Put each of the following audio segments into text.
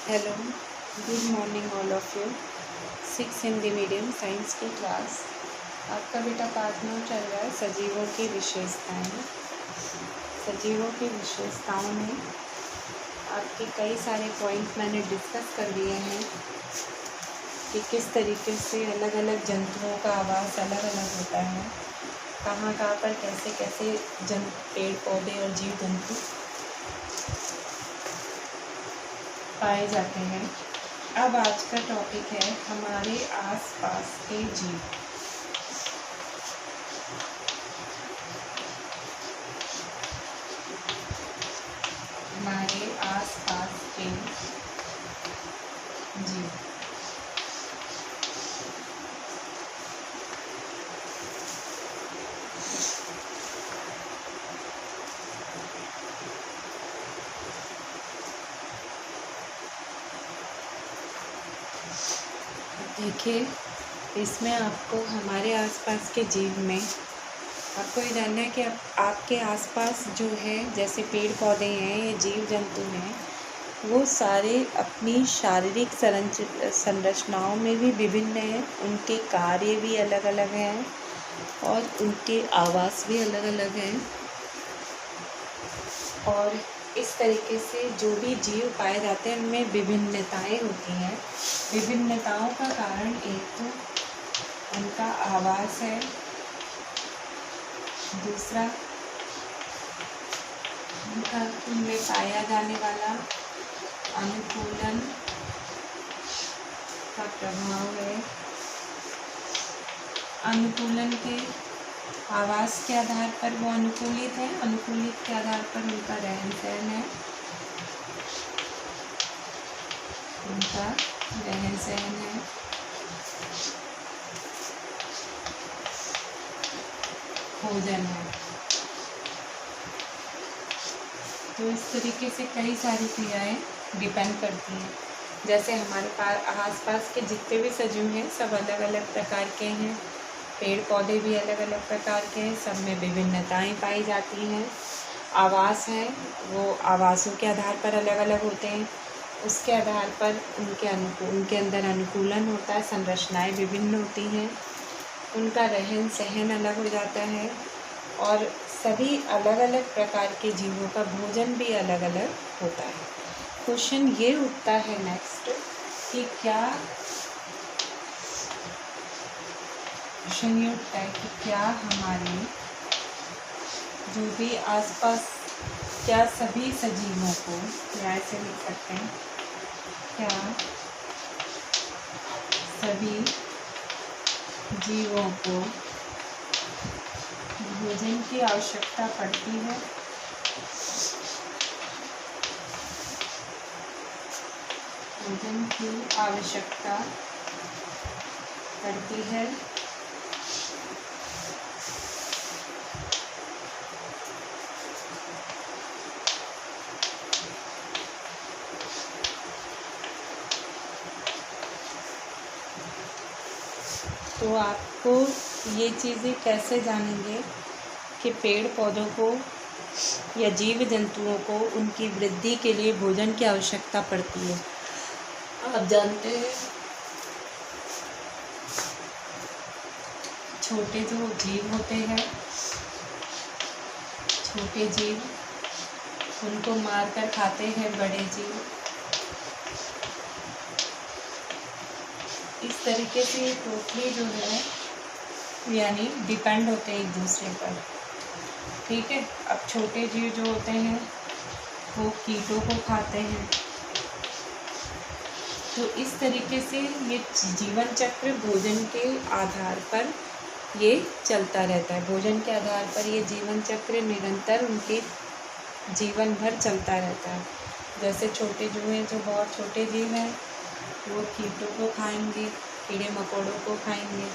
Hello, good morning all of you. 6 Hindi medium science की class. आपका बेटा पार्ट 9 चल रहा है सजीवों की विशेषताएं। सजीवों की विशेषताओं में आपके कई सारे पॉइंट मैंने डिस्कस कर लिए हैं कि किस तरीके से अलग अलग जंतुओं का आवास अलग अलग होता है, कहाँ कहाँ पर कैसे कैसे पेड़ पौधे और जीव जंतु पाए जाते हैं। अब आज का टॉपिक है हमारे आसपास के जीव। हमारे आसपास के जीव। देखिए, इसमें आपको हमारे आसपास के जीव में आपको ये जानना है कि आपके आसपास जो है, जैसे पेड़ पौधे हैं या जीव जंतु हैं, वो सारे अपनी शारीरिक संरचनाओं में भी विभिन्न हैं, उनके कार्य भी अलग अलग हैं और उनके आवास भी अलग अलग हैं। और इस तरीके से जो भी जीव पाए जाते हैं उनमें विभिन्नताएं होती हैं। विभिन्नताओं का कारण एक तो उनका आवास है, दूसरा उनमें पाया जाने वाला अनुकूलन का प्रभाव है। अनुकूलन के आवास के आधार पर वो अनुकूलित है, अनुकूलित के आधार पर उनका रहन सहन है, उनका रहन सहन है। भोजन है। तो इस तरीके से कई सारी क्रियाएं डिपेंड करती हैं। जैसे हमारे आसपास के जितने भी सजीव हैं सब अलग अलग प्रकार के हैं, पेड़ पौधे भी अलग अलग प्रकार के हैं, सब में विभिन्नताएं पाई जाती हैं। आवास है, वो आवासों के आधार पर अलग अलग होते हैं, उसके आधार पर उनके अंदर अनुकूलन होता है, संरचनाएं विभिन्न होती हैं, उनका रहन सहन अलग हो जाता है और सभी अलग अलग प्रकार के जीवों का भोजन भी अलग अलग होता है। क्वेश्चन ये उठता है नेक्स्ट कि क्या हमारे जो भी आसपास, क्या सभी सजीवों को, या ऐसे लिख सकते हैं, क्या सभी जीवों को भोजन की आवश्यकता पड़ती है? भोजन की आवश्यकता पड़ती है। तो आपको ये चीज़ें कैसे जानेंगे कि पेड़ पौधों को या जीव जंतुओं को उनकी वृद्धि के लिए भोजन की आवश्यकता पड़ती है? आप जानते हैं छोटे जो जीव होते हैं, छोटे जीव, उनको मारकर खाते हैं बड़े जीव। इस तरीके से टोटली जो है यानी डिपेंड होते हैं एक दूसरे पर। ठीक है, अब छोटे जीव जो होते हैं वो कीटों को खाते हैं। तो इस तरीके से ये जीवन चक्र भोजन के आधार पर ये चलता रहता है। भोजन के आधार पर ये जीवन चक्र निरंतर उनके जीवन भर चलता रहता है। जैसे छोटे जो हैं, जो बहुत छोटे जीव हैं, वो कीटों को खाएंगे, कीड़े मकोड़ों को खाएंगे,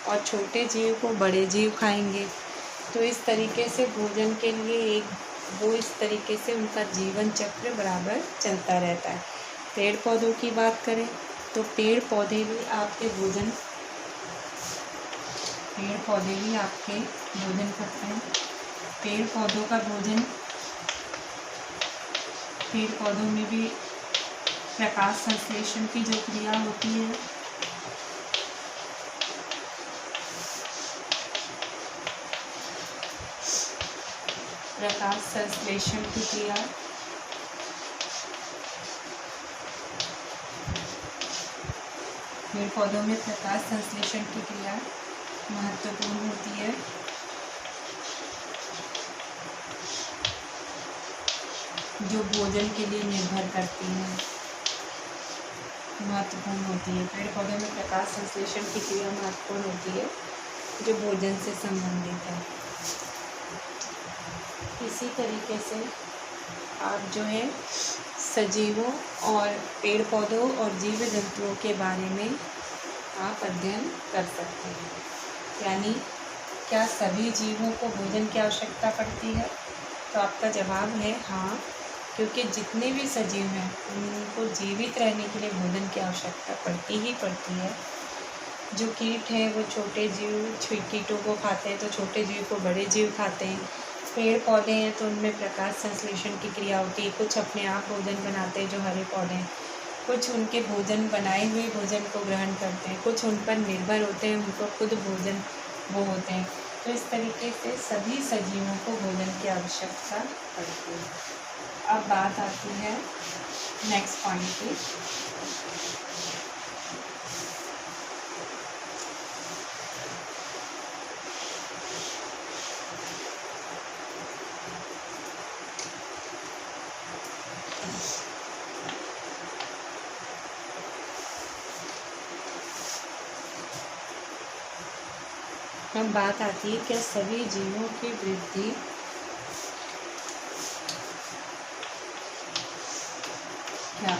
और छोटे जीव को बड़े जीव खाएंगे। तो इस तरीके से भोजन के लिए इस तरीके से उनका जीवन चक्र बराबर चलता रहता है। पेड़ पौधों की बात करें तो पेड़ पौधे भी आपके भोजन करते हैं। पेड़ पौधों में भी प्रकाश संश्लेषण की जो क्रिया होती है, प्रकाश संश्लेषण की क्रिया पेड़ पौधों में प्रकाश संश्लेषण की क्रिया महत्वपूर्ण होती है। जो भोजन के लिए निर्भर करती है, महत्वपूर्ण होती है। पेड़ पौधों में प्रकाश संश्लेषण की क्रिया महत्वपूर्ण होती है जो भोजन से संबंधित है। इसी तरीके से आप जो है सजीवों और पेड़ पौधों और जीव जंतुओं के बारे में आप अध्ययन कर सकते हैं। यानी क्या सभी जीवों को भोजन की आवश्यकता पड़ती है? तो आपका जवाब है हाँ, क्योंकि जितने भी सजीव हैं उनको जीवित रहने के लिए भोजन की आवश्यकता पड़ती ही पड़ती है। जो कीट हैं वो छोटे जीव कीटों को खाते हैं, तो छोटे जीव को बड़े जीव खाते हैं। पेड़ पौधे हैं तो उनमें प्रकाश संश्लेषण की क्रिया होती है। कुछ अपने आप भोजन बनाते हैं जो हरे पौधे हैं, कुछ उनके भोजन बनाए हुए भोजन को ग्रहण करते हैं, कुछ उन पर निर्भर होते हैं, उनको खुद भोजन वो होते हैं। तो इस तरीके से सभी सजीवों को भोजन की आवश्यकता पड़ती है। अब बात आती है नेक्स्ट पॉइंट की। अब बात आती है क्या सभी जीवों की वृद्धि क्या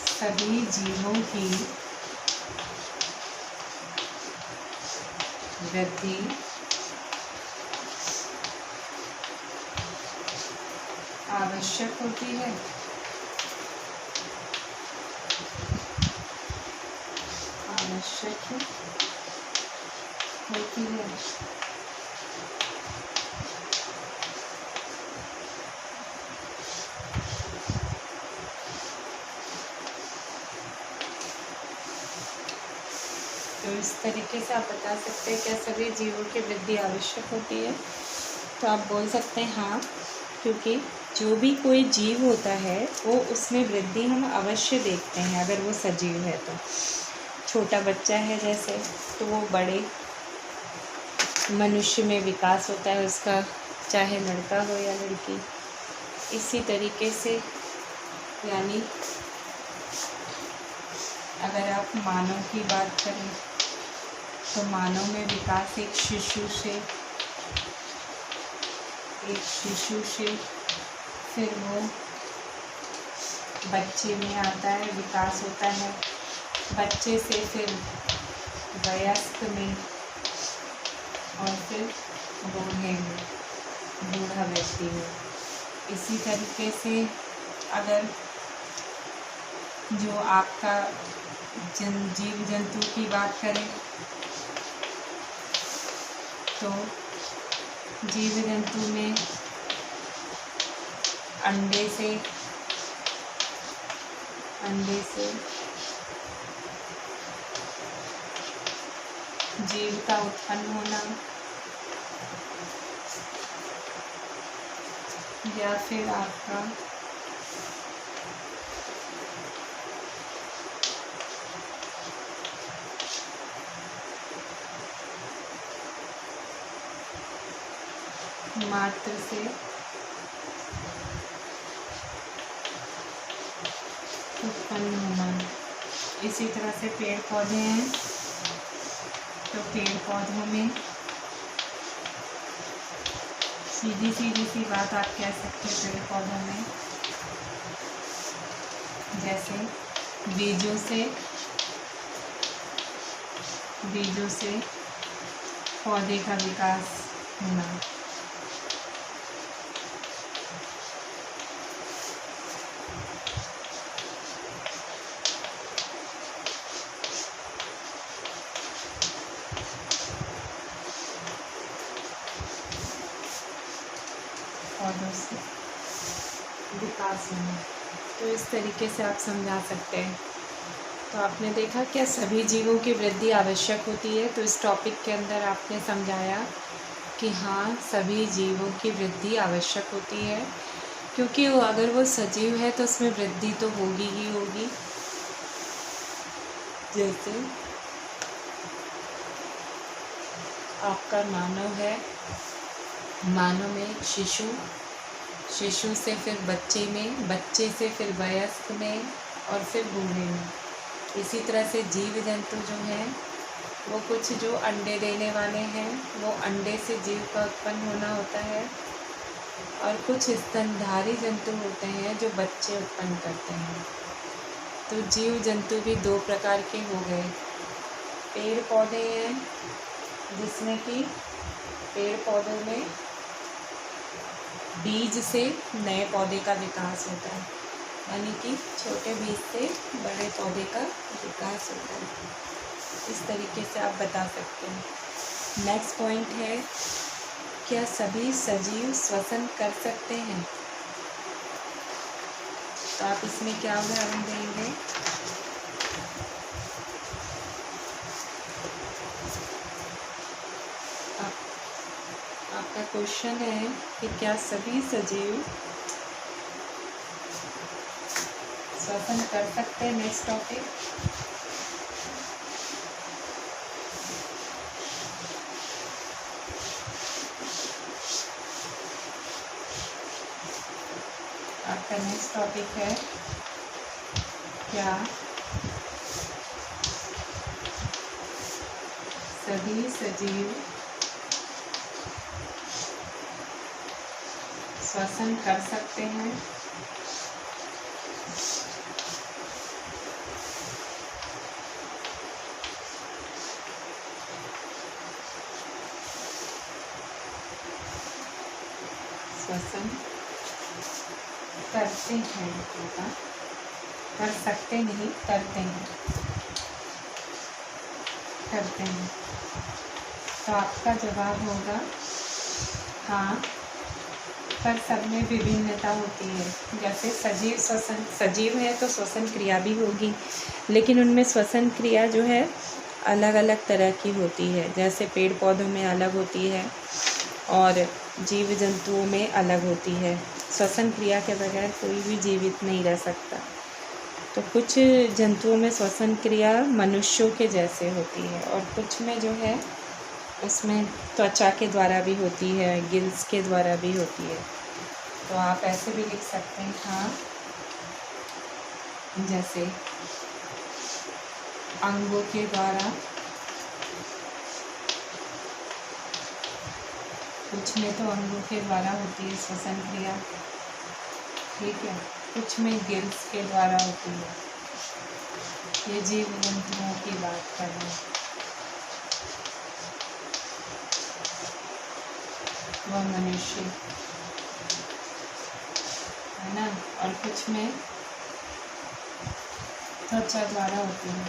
सभी जीवों की वृद्धि आवश्यक होती है? आवश्यक होती है। तो इस तरीके से आप बता सकते हैं क्या सभी जीवों की वृद्धि आवश्यक होती है? तो आप बोल सकते हैं हाँ, क्योंकि जो भी कोई जीव होता है वो उसमें वृद्धि हम अवश्य देखते हैं। अगर वो सजीव है तो छोटा बच्चा है जैसे, तो वो बड़े मनुष्य में विकास होता है उसका, चाहे लड़का हो या लड़की। इसी तरीके से यानी अगर आप मानव की बात करें तो मानव में विकास एक शिशु से फिर वो बच्चे में आता है, विकास होता है, बच्चे से फिर वयस्क में और फिर बूढ़े में, बूढ़ा व्यक्ति में। इसी तरीके से अगर जो आपका जीव जंतु की बात करें तो जीव जंतु में अंडे से जीव का उत्पन्न होना या फिर आपका मात्र से उत्पन्न होना। इसी तरह से पेड़ पौधे हैं तो पेड़ पौधों में सीधी सी बात आप कह सकते हैं, पेड़ पौधों में जैसे बीजों से पौधे का विकास होना। पौधों से विकास होना। तो इस तरीके से आप समझा सकते हैं। तो आपने देखा क्या सभी जीवों की वृद्धि आवश्यक होती है। तो इस टॉपिक के अंदर आपने समझाया कि हाँ, सभी जीवों की वृद्धि आवश्यक होती है, क्योंकि अगर वो सजीव है तो उसमें वृद्धि तो होगी ही होगी। जैसे आपका मानव है, मानव में एक शिशु, शिशु से फिर बच्चे में, बच्चे से फिर वयस्क में और फिर बूढ़े में। इसी तरह से जीव जंतु जो हैं वो कुछ जो अंडे देने वाले हैं वो अंडे से जीव का उत्पन्न होना होता है, और कुछ स्तनधारी जंतु होते हैं जो बच्चे उत्पन्न करते हैं। तो जीव जंतु भी दो प्रकार के हो गए। पेड़ पौधे हैं जिसमें कि पेड़ पौधों में बीज से नए पौधे का विकास होता है, यानी कि छोटे बीज से बड़े पौधे का विकास होता है। इस तरीके से आप बता सकते हैं। नेक्स्ट पॉइंट है, क्या सभी सजीव श्वसन कर सकते हैं? तो आप इसमें क्या उदाहरण देंगे? आपका क्वेश्चन है कि क्या सभी सजीव श्वसन कर सकते हैं। नेक्स्ट टॉपिक, आपका नेक्स्ट टॉपिक है, क्या सभी सजीव श्वसन कर सकते हैं? श्वसन करते हैं, होगा कर सकते नहीं, करते हैं, करते हैं। तो आपका जवाब होगा हाँ, पर सब में विभिन्नता होती है। जैसे सजीव श्वसन, सजीव है तो श्वसन क्रिया भी होगी, लेकिन उनमें श्वसन क्रिया जो है अलग अलग तरह की होती है। जैसे पेड़ पौधों में अलग होती है और जीव जंतुओं में अलग होती है। श्वसन क्रिया के बगैर कोई भी जीवित नहीं रह सकता। तो कुछ जंतुओं में श्वसन क्रिया मनुष्यों के जैसे होती है, और कुछ में जो है उसमें त्वचा के द्वारा भी होती है, गिल्स के द्वारा भी होती है। तो आप ऐसे भी लिख सकते हैं हाँ, जैसे अंगों के द्वारा, कुछ में तो अंगों के द्वारा होती है श्वसन क्रिया, ठीक है, कुछ में गिल्स के द्वारा होती है। ये जीव जंतुओं की बात कर रहे हैं, वह मनुष्य है ना, और कुछ में त्वचा द्वारा होती है।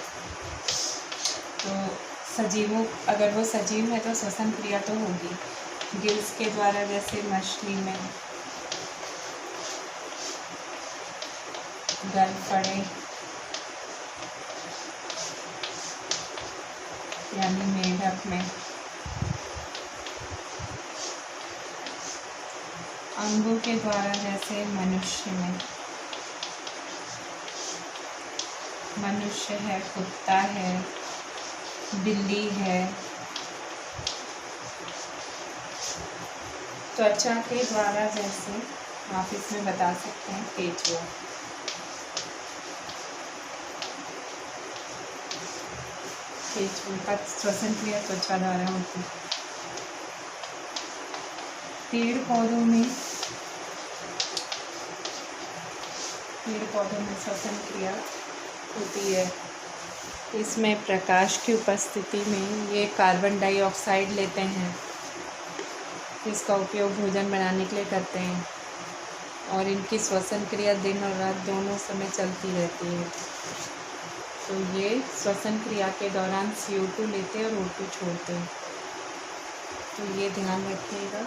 तो सजीवों, अगर वो सजीव है तो श्वसन क्रिया तो होगी गिल्स के द्वारा, जैसे मछली में गल पड़े यानी मेढक में। अंगों के द्वारा जैसे मनुष्य में, मनुष्य है, कुत्ता है, बिल्ली है। त्वचा के द्वारा जैसे आप इसमें बता सकते हैं केंचुआ। केंचुए का श्वसन क्रिया त्वचा द्वारा होती है। पेड़ पौधों में श्वसन क्रिया होती है। इसमें प्रकाश की उपस्थिति में ये कार्बन डाइऑक्साइड लेते हैं, इसका उपयोग भोजन बनाने के लिए करते हैं, और इनकी श्वसन क्रिया दिन और रात दोनों समय चलती रहती है। तो ये श्वसन क्रिया के दौरान CO2 लेते हैं और O2 छोड़ते हैं। तो ये ध्यान रखिएगा।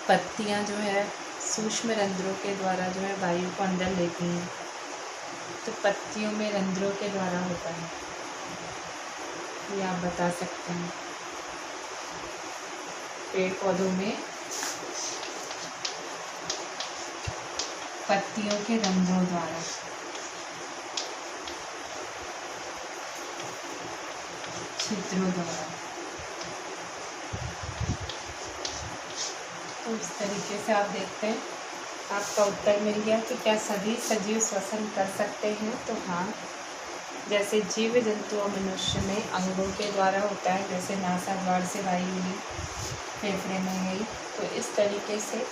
पत्तियां जो है सूक्ष्म रंध्रों के द्वारा जो है वायु को अंदर लेती हैं, तो पत्तियों में रंध्रों के द्वारा होता है, ये आप बता सकते हैं। पेड़ पौधों में पत्तियों के रंध्रों द्वारा, छिद्रों द्वारा। तो इस तरीके से आप देखते हैं, आपका उत्तर मिल गया कि क्या सभी सजीव श्वसन कर सकते हैं। तो हाँ, जैसे जीव जंतु और मनुष्य में अंगों के द्वारा होता है, जैसे नासाद्वार से वायु ली फेफड़े में गई, तो इस तरीके से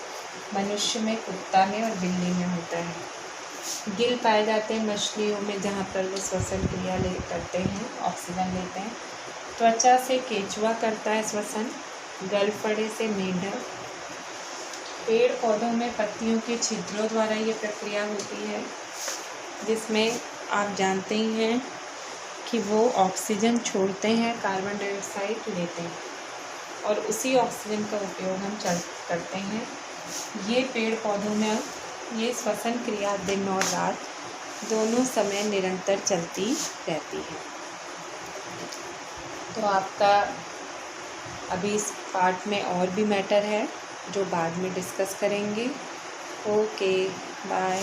मनुष्य में, कुत्ता में और बिल्ली में होता है। गिल पाए जाते हैं मछलियों में, जहाँ पर वो श्वसन क्रिया करते हैं, ऑक्सीजन लेते हैं। त्वचा से केंचुआ करता है श्वसन, गलफड़े से मेंढक। पेड़ पौधों में पत्तियों के छिद्रों द्वारा ये प्रक्रिया होती है, जिसमें आप जानते ही हैं कि वो ऑक्सीजन छोड़ते हैं, कार्बन डाइऑक्साइड लेते हैं, और उसी ऑक्सीजन का उपयोग हम करते हैं। ये पेड़ पौधों में ये श्वसन क्रिया दिन और रात दोनों समय निरंतर चलती रहती है। तो आपका अभी इस पार्ट में और भी मैटर है जो बाद में डिस्कस करेंगे। Okay, bye.